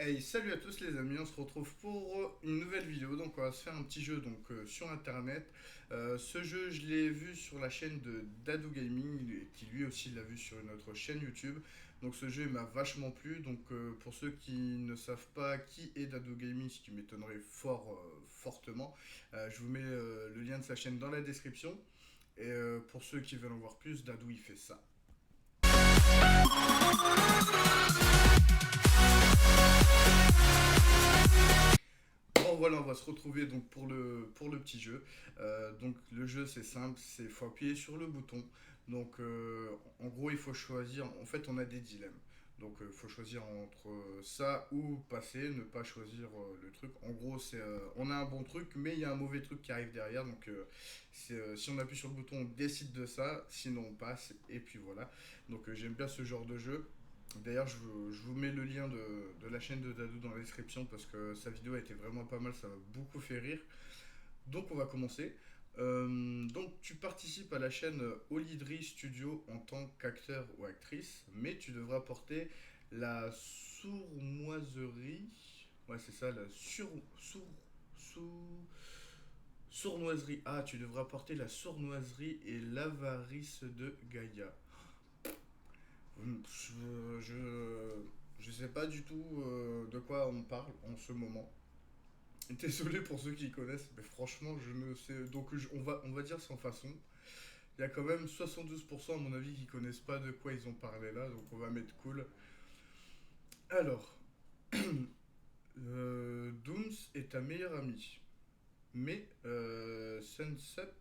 Hey, salut à tous les amis, on se retrouve pour une nouvelle vidéo. Donc on va se faire un petit jeu sur internet. Ce jeu je l'ai vu sur la chaîne de Dado Gaming qui lui aussi l'a vu sur une autre chaîne YouTube. Donc ce jeu il m'a vachement plu. Pour ceux qui ne savent pas qui est Dado Gaming, ce qui m'étonnerait fortement, je vous mets le lien de sa chaîne dans la description. Pour ceux qui veulent en voir plus, Dado il fait ça. Bon voilà, on va se retrouver donc pour le petit jeu. Donc le jeu c'est simple, c'est faut appuyer sur le bouton. En gros il faut choisir, en fait on a des dilemmes. Il faut choisir entre ça ou passer, ne pas choisir le truc. En gros on a un bon truc mais il y a un mauvais truc qui arrive derrière. Si on appuie sur le bouton on décide de ça, sinon on passe et puis voilà. J'aime bien ce genre de jeu. D'ailleurs, je vous mets le lien de la chaîne de Dadou dans la description parce que sa vidéo a été vraiment pas mal, ça m'a beaucoup fait rire. Donc, on va commencer. Tu participes à la chaîne Olidri Studio en tant qu'acteur ou actrice, mais tu devras porter la sournoiserie. Ouais, c'est ça, sou- sournoiserie. Ah, tu devras porter la sournoiserie et l'avarice de Gaïa. Je sais pas du tout de quoi on parle en ce moment. Désolé pour ceux qui connaissent, mais franchement, je ne sais. On va dire sans façon. Il y a quand même 72% à mon avis qui connaissent pas de quoi ils ont parlé là, donc on va mettre cool. Alors, Dooms est ta meilleure amie, mais Sunsep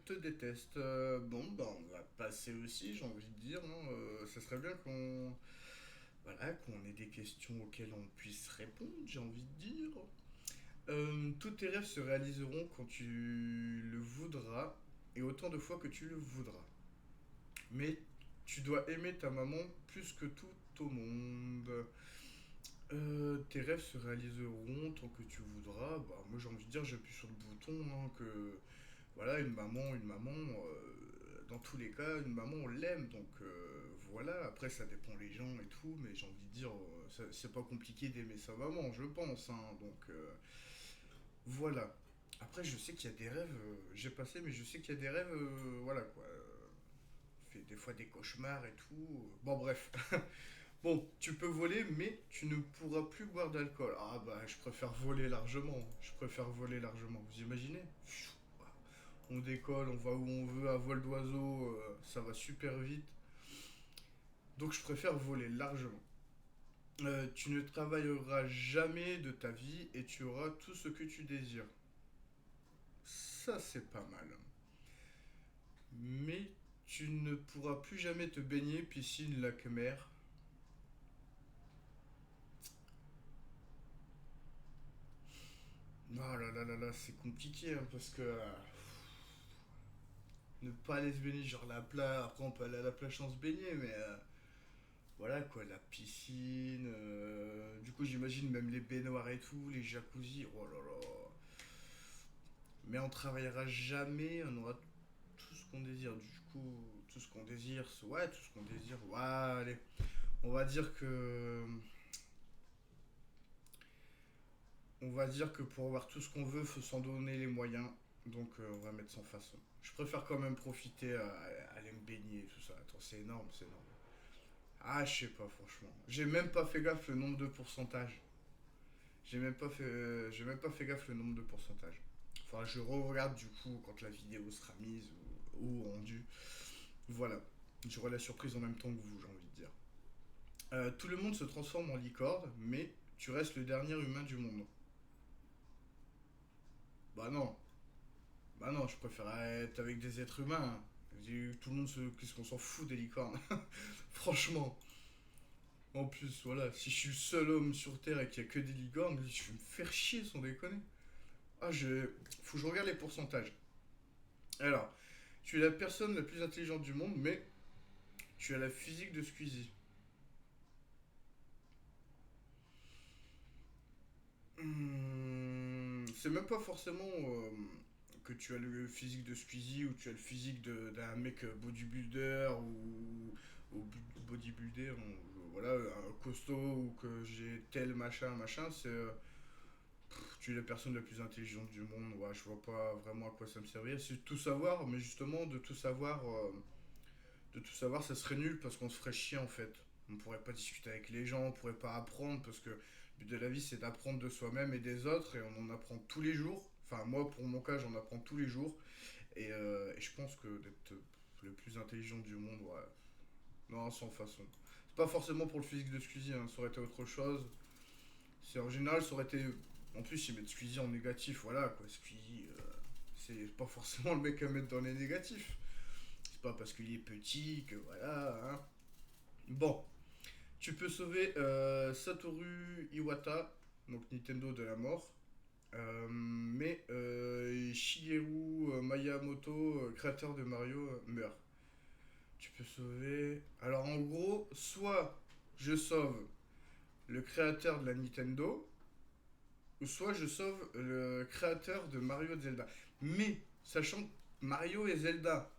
te déteste. Bon, bah on va passer aussi, j'ai envie de dire. Non ça serait bien qu'on ait des questions auxquelles on puisse répondre, j'ai envie de dire. Tous tes rêves se réaliseront quand tu le voudras et autant de fois que tu le voudras. Mais tu dois aimer ta maman plus que tout au monde. Tes rêves se réaliseront tant que tu voudras. Bah, moi j'ai envie de dire, j'appuie sur le bouton. Que voilà, une maman, dans tous les cas, une maman on l'aime. Voilà, après ça dépend les gens et tout, mais j'ai envie de dire, c'est pas compliqué d'aimer sa maman, je pense. Voilà. Après, je sais qu'il y a des rêves, j'ai passé, mais je sais qu'il y a des rêves, voilà quoi. Fait des fois des cauchemars et tout. Bon, bref. Bon, tu peux voler, mais tu ne pourras plus boire d'alcool. Ah bah, je préfère voler largement. Je préfère voler largement. Vous imaginez? On décolle, on va où on veut, à vol d'oiseau, ça va super vite. Donc, je préfère voler largement. Tu ne travailleras jamais de ta vie et tu auras tout ce que tu désires. Ça, c'est pas mal. Mais tu ne pourras plus jamais te baigner, piscine, lac, mer. Oh là là là là, c'est compliqué parce que ne pas aller se baigner, genre la plage, après on peut aller à la plage sans se baigner, mais voilà quoi, la piscine, du coup j'imagine même les baignoires et tout, les jacuzzis, oh là là. Mais on travaillera jamais, on aura tout ce qu'on désire, du coup, tout ce qu'on désire, ouais, tout ce qu'on désire, ouais, allez, on va dire que On va dire que pour avoir tout ce qu'on veut, faut s'en donner les moyens. On va mettre sans façon. Je préfère quand même profiter à aller me baigner et tout ça. Attends, c'est énorme, c'est énorme. Ah, je sais pas, franchement. J'ai même pas fait gaffe le nombre de pourcentage. J'ai même pas fait gaffe le nombre de pourcentage. Enfin, je re-regarde du coup quand la vidéo sera mise ou rendue. Voilà. J'aurai la surprise en même temps que vous, j'ai envie de dire. Tout le monde se transforme en licorne, mais tu restes le dernier humain du monde. Bah non, Bah non, je préfère être avec des êtres humains. Tout le monde se. Qu'est-ce qu'on s'en fout des licornes? Franchement. En plus, voilà, si je suis le seul homme sur Terre et qu'il n'y a que des licornes, je vais me faire chier sans déconner. Ah, je. Faut que je regarde les pourcentages. Alors, tu es la personne la plus intelligente du monde, mais tu as la physique de Squeezie. C'est même pas forcément que tu as le physique de Squeezie ou tu as le physique d'un mec bodybuilder ou bodybuilder. voilà, un costaud ou que j'ai tel machin, machin, c'est tu es la personne la plus intelligente du monde. Ouais, je vois pas vraiment à quoi ça me servirait. C'est de tout savoir, mais justement, de tout savoir, ça serait nul parce qu'on se ferait chier en fait. On pourrait pas discuter avec les gens, on pourrait pas apprendre parce que le but de la vie c'est d'apprendre de soi-même et des autres et on en apprend tous les jours. Enfin, moi pour mon cas, j'en apprends tous les jours et je pense que d'être le plus intelligent du monde, ouais, non, sans façon. C'est pas forcément pour le physique de Squeezie, hein, ça aurait été autre chose. C'est en général, ça aurait été. En plus, ils mettent Squeezie en négatif, voilà quoi. Squeezie, c'est pas forcément le mec à mettre dans les négatifs. C'est pas parce qu'il est petit que voilà, hein. Bon, tu peux sauver Satoru Iwata, donc Nintendo de la mort, mais Shigeru Miyamoto, créateur de Mario, meurt. Tu peux sauver. Alors en gros, soit je sauve le créateur de la Nintendo, ou soit je sauve le créateur de Mario et Zelda. Mais, sachant que Mario et Zelda,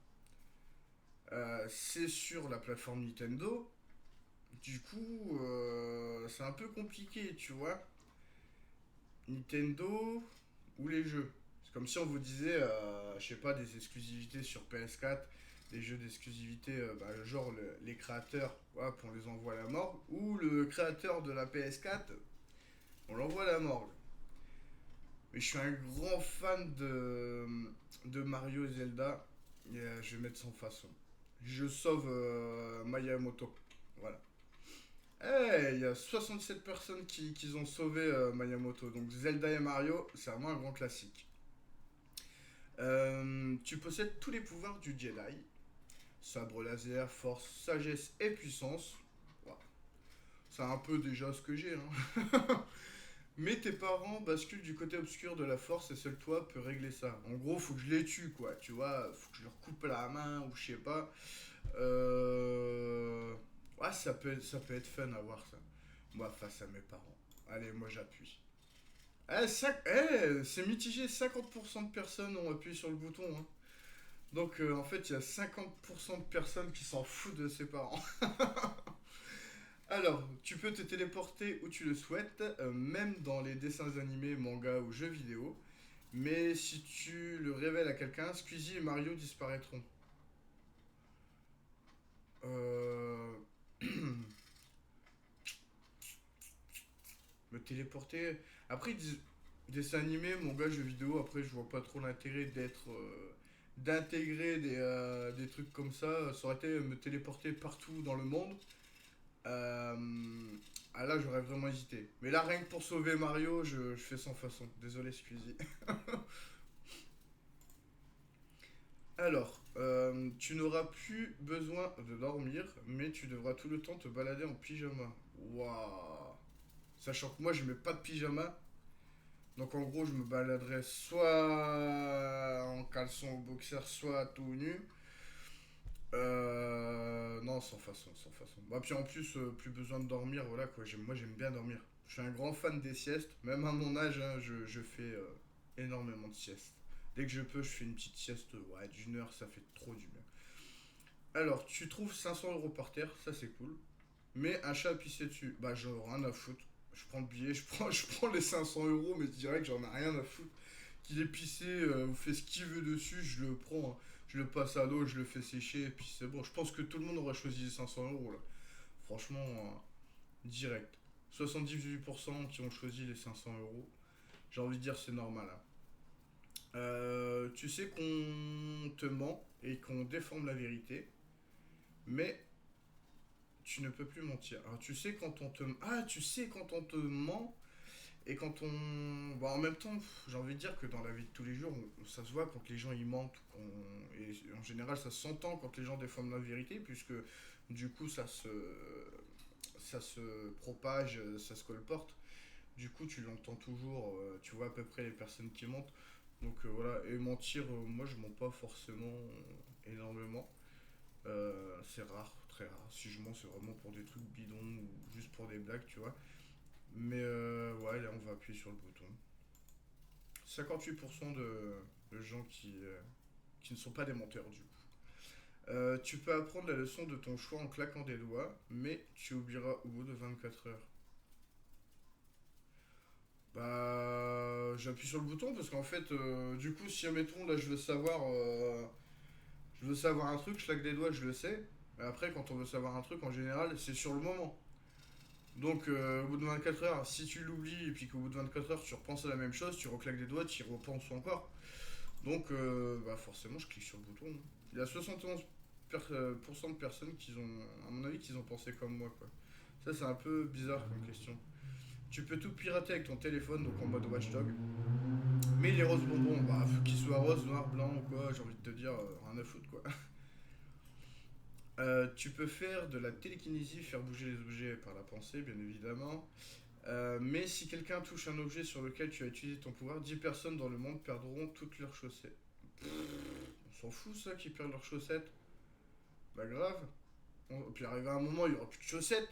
c'est sur la plateforme Nintendo, du coup, c'est un peu compliqué, tu vois. Nintendo ou les jeux. C'est comme si on vous disait, je sais pas, des exclusivités sur PS4, des jeux d'exclusivité, genre les créateurs, voilà, on les envoie à la morgue, ou le créateur de la PS4, on l'envoie à la morgue. Mais je suis un grand fan de Mario et Zelda, et je vais mettre sans façon. Je sauve Miyamoto. Voilà. Eh, il y a 67 personnes qui ont sauvé Miyamoto. Donc Zelda et Mario, c'est vraiment un grand classique. Tu possèdes tous les pouvoirs du Jedi. Sabre laser, force, sagesse et puissance. Voilà. C'est un peu déjà ce que j'ai. Hein. Mais tes parents basculent du côté obscur de la force et seul toi peux régler ça. En gros, faut que je les tue, quoi. Tu vois, faut que je leur coupe la main ou je sais pas. Ouais, ça peut être fun à voir ça. Moi, face à mes parents. Allez, moi j'appuie. C'est mitigé, 50% de personnes ont appuyé sur le bouton. Hein. Donc en fait, il y a 50% de personnes qui s'en foutent de ses parents. Alors, tu peux te téléporter où tu le souhaites, même dans les dessins animés, mangas ou jeux vidéo. Mais si tu le révèles à quelqu'un, Squeezie et Mario disparaîtront. Euh... Me téléporter. Après, ils disent dessin animé, manga, jeux vidéo. Après, je vois pas trop l'intérêt d'intégrer des trucs comme ça. Ça aurait été me téléporter partout dans le monde. Euh, ah là, j'aurais vraiment hésité. Mais là, rien que pour sauver Mario, je fais sans façon. Désolé, Squeezie. Alors, tu n'auras plus besoin de dormir, mais tu devras tout le temps te balader en pyjama. Waouh! Sachant que moi, je mets pas de pyjama. Donc en gros, je me baladerais soit en caleçon ou boxer, soit tout nu. Non, sans façon, sans façon. Bah, puis en plus, plus besoin de dormir, voilà quoi. Moi, j'aime bien dormir. Je suis un grand fan des siestes. Même à mon âge, hein, je fais énormément de siestes. Dès que je peux, je fais une petite sieste ouais, d'une heure, ça fait trop du bien. Alors, tu trouves 500 € par terre, ça c'est cool. Mais un chat a pissé dessus. Bah, j'en ai rien à foutre. Je prends le billet, je prends les 500 €, mais je dirais que j'en ai rien à foutre. Qu'il est pissé ou fait ce qu'il veut dessus, je le prends. Hein. Je le passe à l'eau, je le fais sécher, et puis c'est bon. Je pense que tout le monde aurait choisi les 500 € là. Franchement, direct. 78% qui ont choisi les 500 €. J'ai envie de dire c'est normal. Hein. Tu sais qu'on te ment et qu'on déforme la vérité, mais tu ne peux plus mentir. Alors tu sais quand on te tu sais quand on te ment et quand on en même temps, j'ai envie de dire que dans la vie de tous les jours, ça se voit quand les gens ils mentent et en général ça s'entend quand les gens déforment la vérité puisque du coup ça se propage, ça se colporte. Du coup, tu l'entends toujours, tu vois à peu près les personnes qui mentent. Donc voilà, et mentir, moi je mens pas forcément énormément. C'est rare, très rare. Si je mens, c'est vraiment pour des trucs bidons ou juste pour des blagues, tu vois. Mais ouais, là on va appuyer sur le bouton. 58% de gens qui ne sont pas des menteurs du coup. Tu peux apprendre la leçon de ton choix en claquant des doigts, mais tu oublieras au bout de 24 heures. Bah, j'appuie sur le bouton parce qu'en fait, du coup, si admettons là, je veux savoir un truc, je claque des doigts, je le sais. Mais après, quand on veut savoir un truc, en général, c'est sur le moment. Donc, au bout de 24 heures, si tu l'oublies et puis qu'au bout de 24 heures, tu repenses à la même chose, tu reclaques des doigts, tu y repenses encore. Donc, bah, forcément, je clique sur le bouton, hein. Il y a 71% de personnes qui ont, à mon avis, qui ont pensé comme moi, quoi. Ça, c'est un peu bizarre comme question. Tu peux tout pirater avec ton téléphone, donc en mode watchdog. Mais les roses bonbons, bah, faut qu'ils soient roses, noirs, blancs ou quoi, j'ai envie de te dire, rien à foutre, quoi. Tu peux faire de la télékinésie, faire bouger les objets par la pensée, bien évidemment. Mais si quelqu'un touche un objet sur lequel tu as utilisé ton pouvoir, 10 personnes dans le monde perdront toutes leurs chaussettes. On s'en fout ça, qu'ils perdent leurs chaussettes. Bah grave. Puis arrivé à un moment, il y aura plus de chaussettes.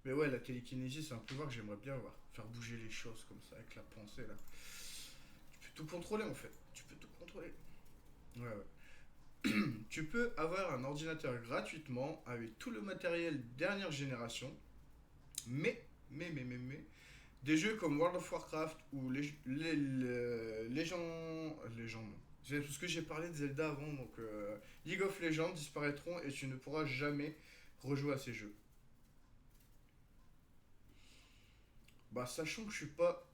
Mais ouais, la télékinésie, c'est un pouvoir que j'aimerais bien voir. Faire bouger les choses comme ça, avec la pensée là. Tu peux tout contrôler en fait. Tu peux tout contrôler. Ouais, ouais. Tu peux avoir un ordinateur gratuitement avec tout le matériel dernière génération, mais, des jeux comme World of Warcraft ou les gens. Les gens, non. C'est parce que j'ai parlé de Zelda avant, donc League of Legends disparaîtront et tu ne pourras jamais rejouer à ces jeux. Bah, sachant que je suis pas.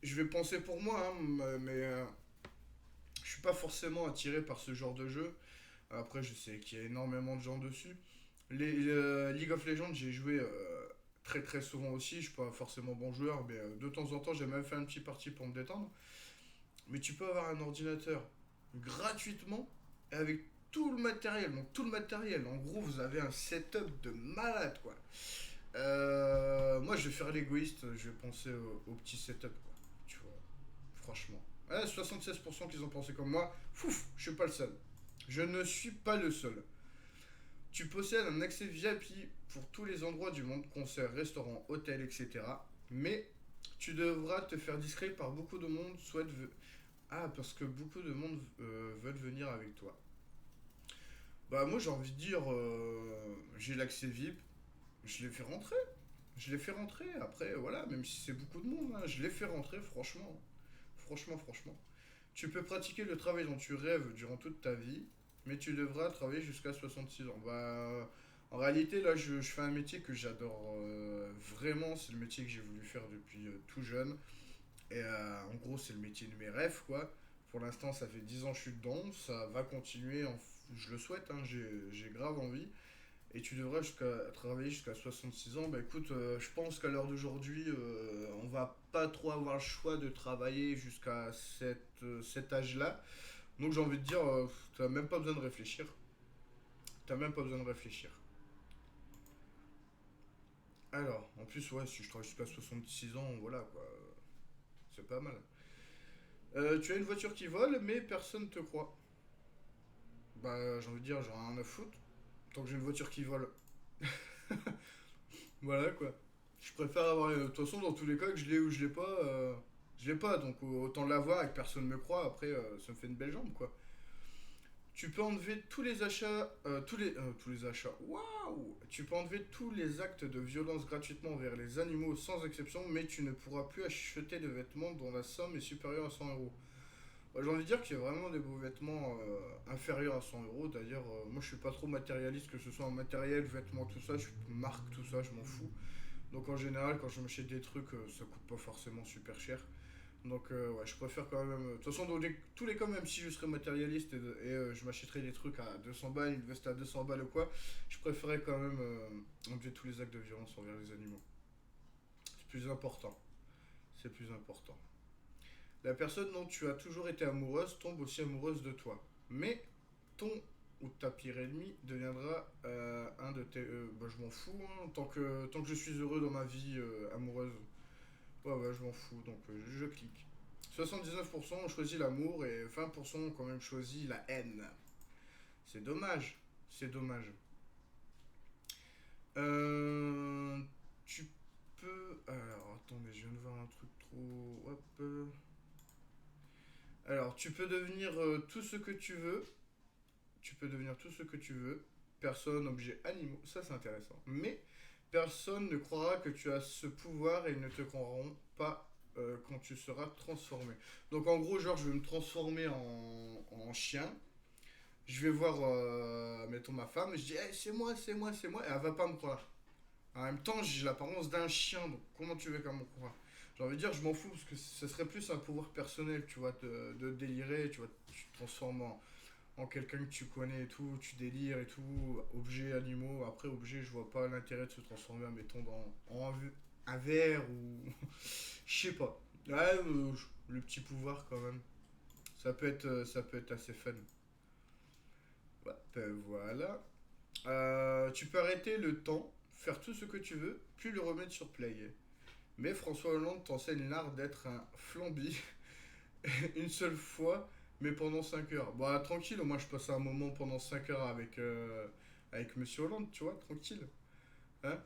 Je vais penser pour moi, hein, mais je suis pas forcément attiré par ce genre de jeu. Après, je sais qu'il y a énormément de gens dessus. League of Legends, j'ai joué très très souvent aussi. Je suis pas forcément bon joueur, mais de temps en temps, j'ai même fait un petit parti pour me détendre. Mais tu peux avoir un ordinateur gratuitement avec tout le matériel. Donc tout le matériel. En gros, vous avez un setup de malade, quoi. Moi, je vais faire l'égoïste. Je vais penser au petit setup, quoi. Tu vois, franchement. Ouais, 76% qu'ils ont pensé comme moi. Fouf, je suis pas le seul. Je ne suis pas le seul. Tu possèdes un accès VIP pour tous les endroits du monde, concerts, restaurants, hôtels, etc. Mais tu devras te faire discret par beaucoup de monde Ah, parce que beaucoup de monde veulent venir avec toi. Bah moi j'ai envie de dire, j'ai l'accès VIP, je les fais rentrer. Je les fais rentrer, après voilà, même si c'est beaucoup de monde, hein, je les fais rentrer franchement. Franchement. Tu peux pratiquer le travail dont tu rêves durant toute ta vie, mais tu devras travailler jusqu'à 66 ans. Bah, en réalité, là, je fais un métier que j'adore vraiment. C'est le métier que j'ai voulu faire depuis tout jeune. Et en gros, c'est le métier de mes rêves, quoi. Pour l'instant, ça fait 10 ans que je suis dedans. Ça va continuer, je le souhaite, hein, j'ai grave envie. Et tu devrais travailler jusqu'à 66 ans. Bah écoute, je pense qu'à l'heure d'aujourd'hui, on va pas trop avoir le choix de travailler jusqu'à cet âge-là. Donc j'ai envie de dire, t'as même pas besoin de réfléchir. T'as même pas besoin de réfléchir. Alors, en plus, ouais, si je travaille jusqu'à 66 ans, voilà quoi, c'est pas mal. Tu as une voiture qui vole, mais personne te croit. Bah, j'ai envie de dire, j'en ai rien à foutre. Tant que j'ai une voiture qui vole. Voilà quoi. Je préfère avoir. De toute façon, dans tous les cas, que je l'ai ou je l'ai pas. Donc autant l'avoir et que personne me croit. Après, ça me fait une belle jambe quoi. Tu peux enlever tous les achats. Tous les achats. Waouh. Tu peux enlever tous les actes de violence gratuitement envers les animaux sans exception, mais tu ne pourras plus acheter de vêtements dont la somme est supérieure à 100 euros. Bah, j'ai envie de dire qu'il y a vraiment des beaux vêtements inférieurs à 100 euros. D'ailleurs, moi je suis pas trop matérialiste, que ce soit en matériel, vêtements, tout ça. Je marque tout ça, je m'en fous. Donc en général, quand je m'achète des trucs, ça coûte pas forcément super cher. Donc ouais, je préfère quand même. De toute façon, dans tous les cas, même si je serais matérialiste et je m'achèterais des trucs à 200 balles, une veste à 200 balles ou quoi, je préférerais quand même enlever tous les actes de violence envers les animaux. C'est plus important. C'est plus important. La personne dont tu as toujours été amoureuse tombe aussi amoureuse de toi. Mais ton ou ta pire ennemie deviendra un de tes. Bah, je m'en fous, hein, tant que je suis heureux dans ma vie amoureuse. Ouais, ouais, je m'en fous, donc je clique. 79% ont choisi l'amour et 20% ont quand même choisi la haine. C'est dommage. C'est dommage. Euh, Tu peux. Alors, attendez, je viens de voir un truc trop. Hop. Alors, tu peux devenir tout ce que tu veux. tu peux devenir tout ce que tu veux. Personne, objet, animaux, ça c'est intéressant. Mais personne ne croira que tu as ce pouvoir et ils ne te croiront pas quand tu seras transformé. Donc en gros, genre, je vais me transformer en chien. Je vais voir, mettons, ma femme, et je dis, hey, c'est moi, c'est moi, c'est moi, et elle va pas me croire. En même temps, j'ai l'apparence d'un chien, donc comment tu veux qu'elle me croie? J'ai envie de dire, je m'en fous, parce que ce serait plus un pouvoir personnel, tu vois, de délirer, tu vois, tu te transformes en quelqu'un que tu connais et tout, tu délires et tout, objets, animaux. Après, objets, je vois pas l'intérêt de se transformer, mettons, en un verre ou. Je sais pas. Ouais, le petit pouvoir quand même. Ça peut être assez fun. Ouais, ben voilà. Tu peux arrêter le temps, faire tout ce que tu veux, puis le remettre sur play. Mais François Hollande t'enseigne l'art d'être un flambi une seule fois, mais pendant 5 heures. Bah tranquille, moi je passe un moment pendant 5 heures avec Monsieur Hollande, tu vois, tranquille. Hein?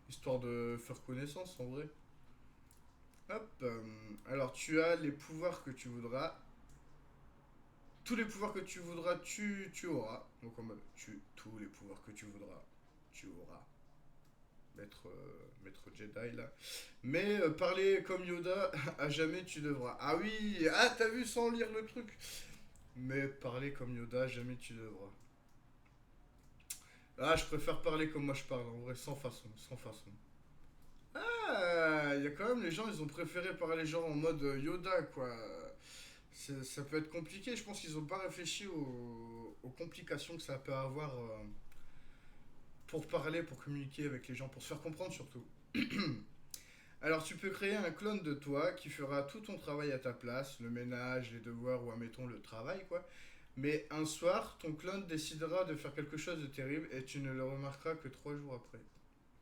Histoire de faire connaissance en vrai. Hop. Alors tu as les pouvoirs que tu voudras. Tous les pouvoirs que tu voudras, tu auras. Donc en mode, tous les pouvoirs que tu voudras, tu auras. Maître Jedi là. Mais parler comme Yoda, à jamais tu devras. Ah oui, ah t'as vu sans lire le truc. Mais parler comme Yoda, jamais tu devras. Ah, je préfère parler comme moi je parle, en vrai, sans façon, sans façon. Ah, il y a quand même les gens, ils ont préféré parler genre en mode Yoda, quoi. Ça peut être compliqué, je pense qu'ils ont pas réfléchi aux complications que ça peut avoir pour parler, pour communiquer avec les gens, pour se faire comprendre surtout. Alors tu peux créer un clone de toi qui fera tout ton travail à ta place, le ménage, les devoirs ou admettons le travail quoi. Mais un soir, ton clone décidera de faire quelque chose de terrible et tu ne le remarqueras que 3 jours après.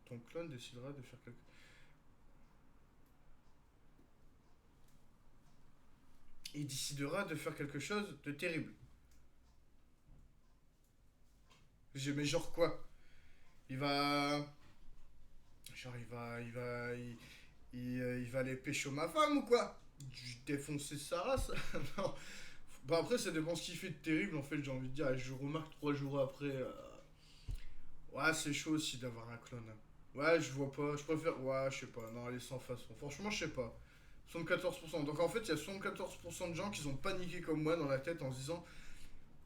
Ton clone décidera de faire quelque... Il décidera de faire quelque chose de terrible. Mais genre quoi? Il va... Genre il va aller pécho ma femme ou quoi? Défoncer sa race. Non. Bah après ça dépend ce qu'il fait de terrible en fait j'ai envie de dire. Je remarque 3 jours après. Ouais c'est chaud aussi d'avoir un clone. Ouais je vois pas. Je préfère. Ouais je sais pas. Non allez sans façon. Franchement je sais pas. 74%. Donc en fait il y a 74% de gens qui ont paniqué comme moi dans la tête en se disant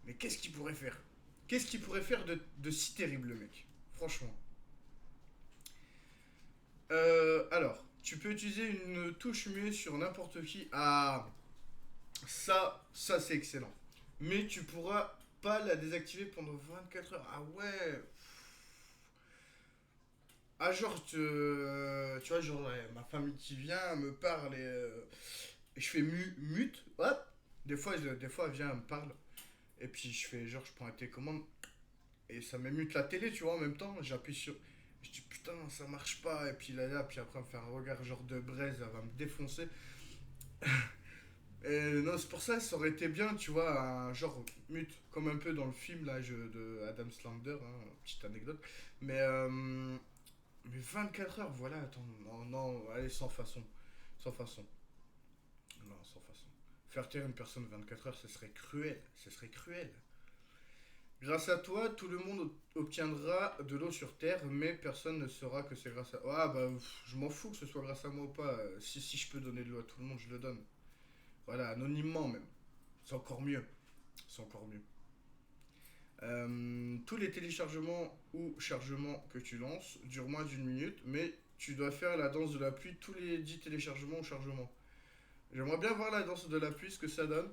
mais qu'est-ce qu'il pourrait faire? Qu'est-ce qu'il pourrait faire de si terrible le mec? Franchement. Alors, tu peux utiliser une touche muet sur n'importe qui. Ah, ça c'est excellent. Mais tu pourras pas la désactiver pendant 24 heures. Ah ouais. Ah genre, tu vois, genre ma famille qui vient me parle et je fais mute. Hop. Des fois elle vient, elle me parle. Et puis je fais genre, je prends la télécommande et ça m'émute la télé, tu vois, en même temps. J'appuie sur... Je dis putain, ça marche pas. Et puis là, puis après, elle me fait un regard genre de braise, elle va me défoncer. Et non, c'est pour ça, ça aurait été bien, tu vois, un genre mute, comme un peu dans le film là, de Adam Sandler, hein, petite anecdote. Mais, euh, mais 24 heures, voilà, attends, non, non, allez, sans façon. Sans façon. Non, sans façon. Faire taire une personne 24 heures, ce serait cruel. Ce serait cruel. Grâce à toi, tout le monde obtiendra de l'eau sur Terre, mais personne ne saura que c'est grâce à... Ah bah, je m'en fous que ce soit grâce à moi ou pas. Si je peux donner de l'eau à tout le monde, je le donne. Voilà, anonymement même. C'est encore mieux. C'est encore mieux. Tous les téléchargements ou chargements que tu lances durent moins d'une minute, mais tu dois faire la danse de la pluie tous les 10 téléchargements ou chargements. J'aimerais bien voir la danse de la pluie, ce que ça donne.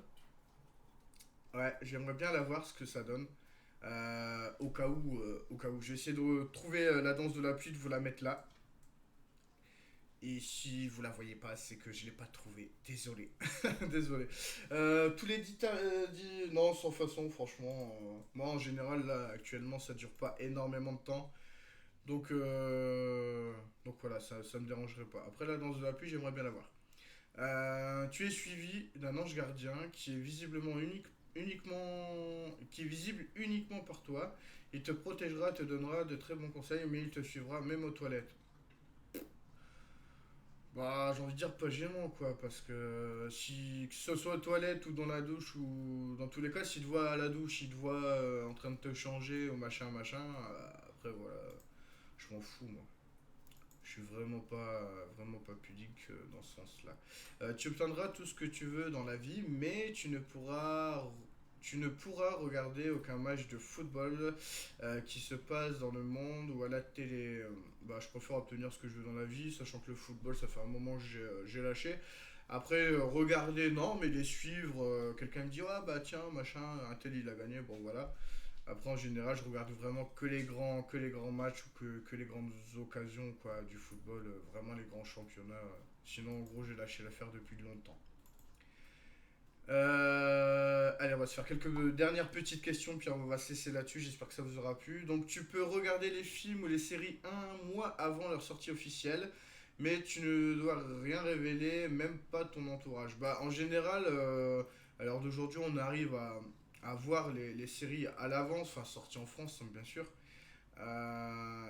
Ouais, j'aimerais bien la voir, ce que ça donne. Au cas où, je vais essayer de trouver la danse de la pluie, de vous la mettre là. Et si vous la voyez pas, c'est que je l'ai pas trouvée. Désolé. Désolé. Tous les non, sans façon, franchement. Moi, en général, là, actuellement, ça dure pas énormément de temps. Donc, donc voilà, ça me dérangerait pas. Après, la danse de la pluie, j'aimerais bien la voir. Tu es suivi d'un ange gardien qui est qui est visible uniquement par toi. Il te protégera, te donnera de très bons conseils, mais il te suivra même aux toilettes. Bah, j'ai envie de dire pas gênant, quoi, parce que si, que ce soit aux toilettes ou dans la douche, ou dans tous les cas, s'il te voit à la douche, il te voit en train de te changer, ou machin, machin, après, voilà, je m'en fous, moi. Je suis vraiment pas pudique dans ce sens-là. Tu obtiendras tout ce que tu veux dans la vie, mais tu ne pourras regarder aucun match de football qui se passe dans le monde ou à la télé. Bah, je préfère obtenir ce que je veux dans la vie, sachant que le football, ça fait un moment que j'ai lâché. Après, regarder, non, mais les suivre, quelqu'un me dit, ah bah tiens, machin, un tel il a gagné, bon voilà. Après, en général, je regarde vraiment que les grands matchs ou que les grandes occasions quoi, du football, vraiment les grands championnats. Sinon, en gros, j'ai lâché l'affaire depuis longtemps. Allez, on va se faire quelques dernières petites questions, puis on va se laisser là-dessus. J'espère que ça vous aura plu. Donc, tu peux regarder les films ou les séries un mois avant leur sortie officielle, mais tu ne dois rien révéler, même pas ton entourage. Bah, en général, à l'heure d'aujourd'hui, on arrive à voir les séries à l'avance, enfin sorties en France, hein, bien sûr.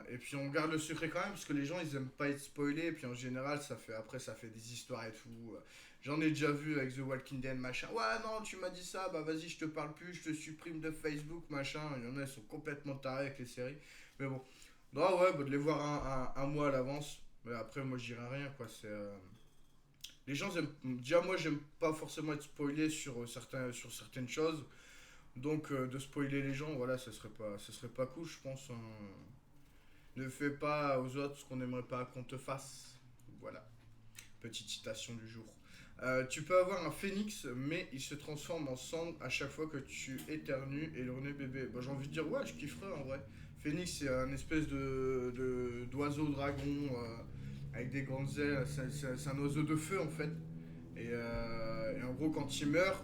Et puis on garde le secret quand même parce que les gens ils aiment pas être spoilés. Et puis en général ça fait des histoires et tout. J'en ai déjà vu avec The Walking Dead machin. Ouais non tu m'as dit ça, bah vas-y je te parle plus, je te supprime de Facebook machin. Il y en a ils sont complètement tarés avec les séries. Mais bon, non ouais bah, de les voir un mois à l'avance. Mais après moi je dirais rien quoi. Les gens aiment. Déjà moi j'aime pas forcément être spoilé sur certaines choses. Donc de spoiler les gens, voilà, ce serait pas cool, je pense, hein. Ne fais pas aux autres ce qu'on n'aimerait pas qu'on te fasse. Voilà, petite citation du jour. Tu peux avoir un phénix, mais il se transforme en cendre à chaque fois que tu éternues et le renaît bébé. Bah, j'ai envie de dire, ouais, je kifferais en vrai. Phénix, c'est un espèce d'oiseau dragon avec des grandes ailes. C'est un oiseau de feu en fait. Et en gros, quand il meurt,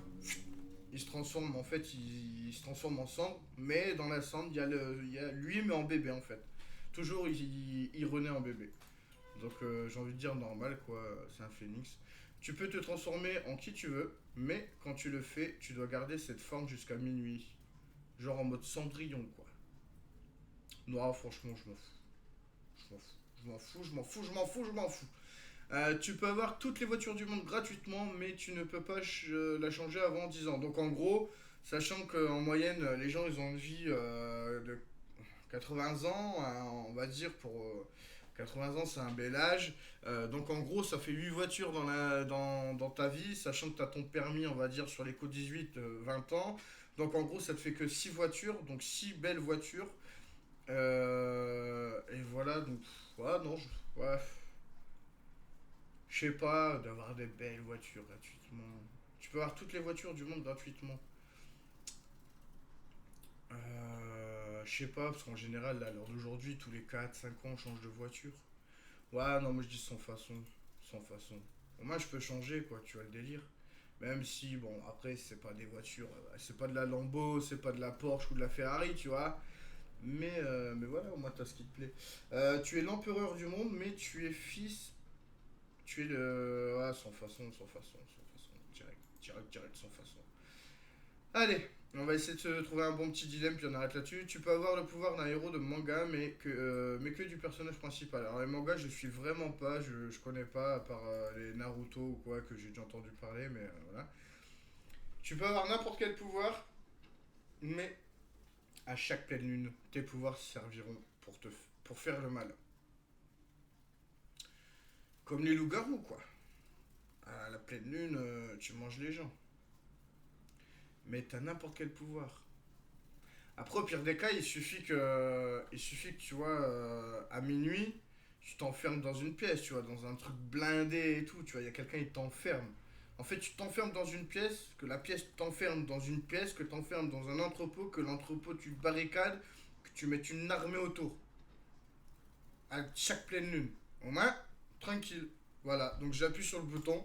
il se transforme en fait, il se transforme en cendre, mais dans la cendre, il y a lui, mais en bébé en fait. Toujours, il renaît en bébé. Donc j'ai envie de dire normal quoi, c'est un phénix. Tu peux te transformer en qui tu veux, mais quand tu le fais, tu dois garder cette forme jusqu'à minuit. Genre en mode cendrillon quoi. Non, franchement, je m'en fous. Je m'en fous. Je m'en fous, je m'en fous, je m'en fous, je m'en fous. Tu peux avoir toutes les voitures du monde gratuitement, mais tu ne peux pas la changer avant 10 ans. Donc en gros, sachant qu'en moyenne, les gens ils ont une vie de 80 ans, on va dire pour 80 ans c'est un bel âge. Donc en gros, ça fait 8 voitures dans ta vie, sachant que tu as ton permis, on va dire, sur les codes 18, 20 ans. Donc en gros, ça te fait que 6 voitures, donc 6 belles voitures. Et voilà, donc, ouais, non, ouais, je sais pas, d'avoir des belles voitures gratuitement. Tu peux avoir toutes les voitures du monde gratuitement. Je sais pas, parce qu'en général, là, à l'heure d'aujourd'hui, tous les 4 5 ans, on change de voiture. Ouais, non, moi je dis sans façon. Sans façon. Au moins, je peux changer, quoi, tu vois le délire. Même si, bon, après, c'est pas des voitures. C'est pas de la Lambo, c'est pas de la Porsche ou de la Ferrari, tu vois. Mais voilà, au moins, t'as ce qui te plaît. Tu es l'empereur du monde, mais tu es fils. Tu es le. Ouais, sans façon, sans façon, sans façon. Direct, direct, direct, sans façon. Allez, on va essayer de se trouver un bon petit dilemme, puis on arrête là-dessus. Tu peux avoir le pouvoir d'un héros de manga, mais que du personnage principal. Alors, les mangas, je suis vraiment pas, je connais pas, à part les Naruto ou quoi, que j'ai déjà entendu parler, mais voilà. Tu peux avoir n'importe quel pouvoir, mais à chaque pleine lune, tes pouvoirs serviront pour faire le mal. Comme les loups-garous, quoi. À la pleine lune, tu manges les gens. Mais t'as n'importe quel pouvoir. Après, au pire des cas, il suffit que tu vois, à minuit, tu t'enfermes dans une pièce, tu vois, dans un truc blindé et tout, tu vois, il y a quelqu'un, il t'enferme. En fait, tu t'enfermes dans une pièce, que la pièce t'enferme dans une pièce, que t'enfermes dans un entrepôt, que l'entrepôt tu le barricades, que tu mettes une armée autour. À chaque pleine lune. Au moins, tranquille. Voilà, donc j'appuie sur le bouton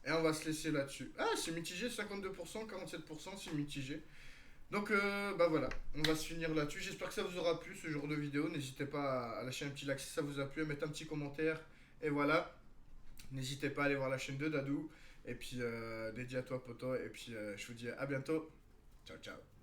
et on va se laisser là-dessus. Ah, c'est mitigé, 52%, 47%, c'est mitigé. Donc bah voilà, on va se finir là-dessus. J'espère que ça vous aura plu ce genre de vidéo. N'hésitez pas à lâcher un petit like si ça vous a plu, à mettre un petit commentaire. Et voilà, n'hésitez pas à aller voir la chaîne de Dadou. Et puis dédié à toi poto. Et puis je vous dis à bientôt. Ciao ciao.